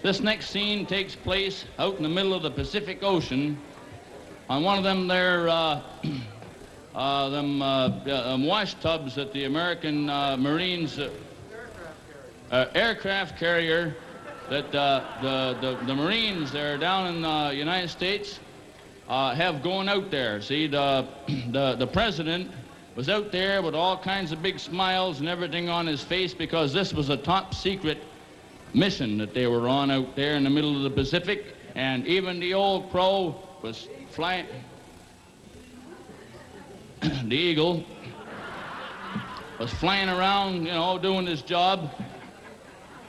This next scene takes place out in the middle of the Pacific Ocean on one of them there, wash tubs that the American Marines aircraft carrier that the Marines there down in the United States have going out there. See, the president was out there with all kinds of big smiles and everything on his face because this was a top secret mission that they were on out there in the middle of the Pacific, and even the old crow was flying. The eagle was flying around, you know, doing his job.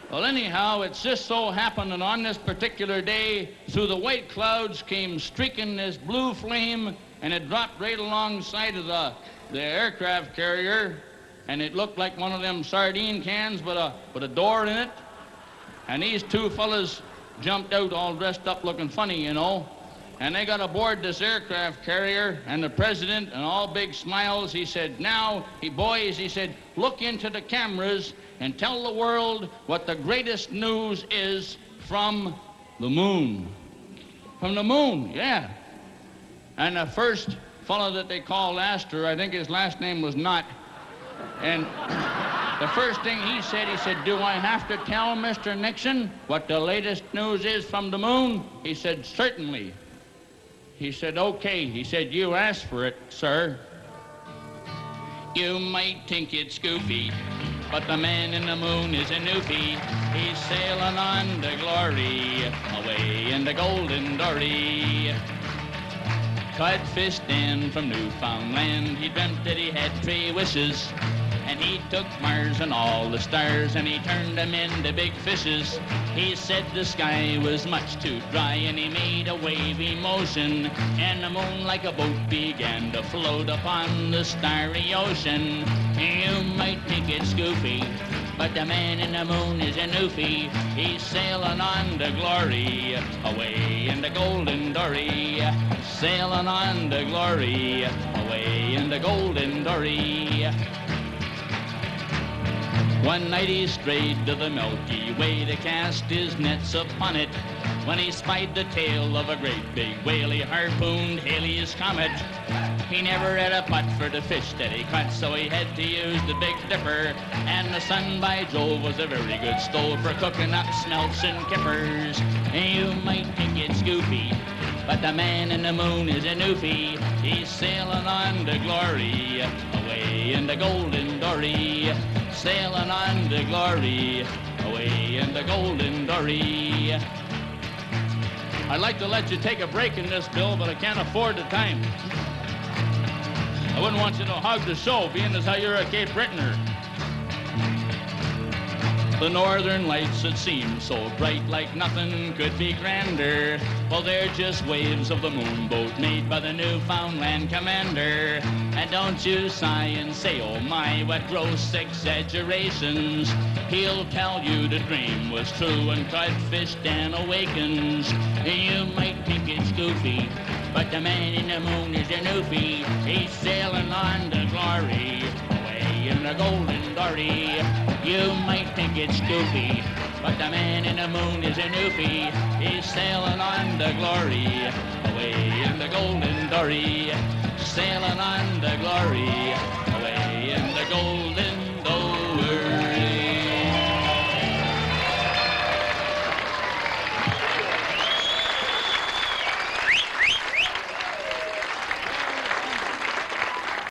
Well, anyhow, it just so happened that on this particular day, through the white clouds came streaking this blue flame, and it dropped right alongside of the aircraft carrier, and it looked like one of them sardine cans with a door in it. And these two fellas jumped out all dressed up looking funny, you know. And they got aboard this aircraft carrier, and the president, and all big smiles, he said, now, boys, he said, look into the cameras and tell the world what the greatest news is from the moon. From the moon, yeah. And the first fellow that they called Astor, I think his last name was Knott, and the first thing he said, do I have to tell Mr. Nixon what the latest news is from the moon? He said, certainly. He said, okay. He said, you asked for it, sir. You might think it's goofy, but the man in the moon is a Newfie. He's sailing on to glory, away in the golden dory. Codfish Dan from Newfoundland, he dreamt that he had 3 wishes. And he took Mars and all the stars, and he turned them into big fishes. He said the sky was much too dry, and he made a wavy motion, and the moon like a boat began to float upon the starry ocean. You might think it's goofy, but the man in the moon is a Newfie. He's sailing on to glory, away in the golden dory. Sailing on to glory, away in the golden dory. One night he strayed to the Milky Way to cast his nets upon it. When he spied the tail of a great big whale, he harpooned Halley's Comet. He never had a putt for the fish that he caught, so he had to use the Big Dipper. And the sun, by Jove, was a very good stove for cooking up smelts and kippers. You might think it's goofy, but the man in the moon is a Newfie. He's sailing on to glory, away in the golden dory. Sailing on to glory, away in the golden dory. I'd like to let you take a break in this, Bill, but I can't afford the time. I wouldn't want you to hog the show, being as how you're a Cape Britainer. The northern lights that seem so bright, like nothing could be grander. Well, they're just waves of the moonboat made by the Newfoundland commander. And don't you sigh and say, oh my, what gross exaggerations. He'll tell you the dream was true and Codfish Dan awakens. You might think it's goofy, but the man in the moon is a Newfie. He's sailing on to glory, away in the golden dory. You might think it's goofy, but the man in the moon is a Newfie. He's sailing on to glory, away in the golden dory. Sailing on to glory, away in the golden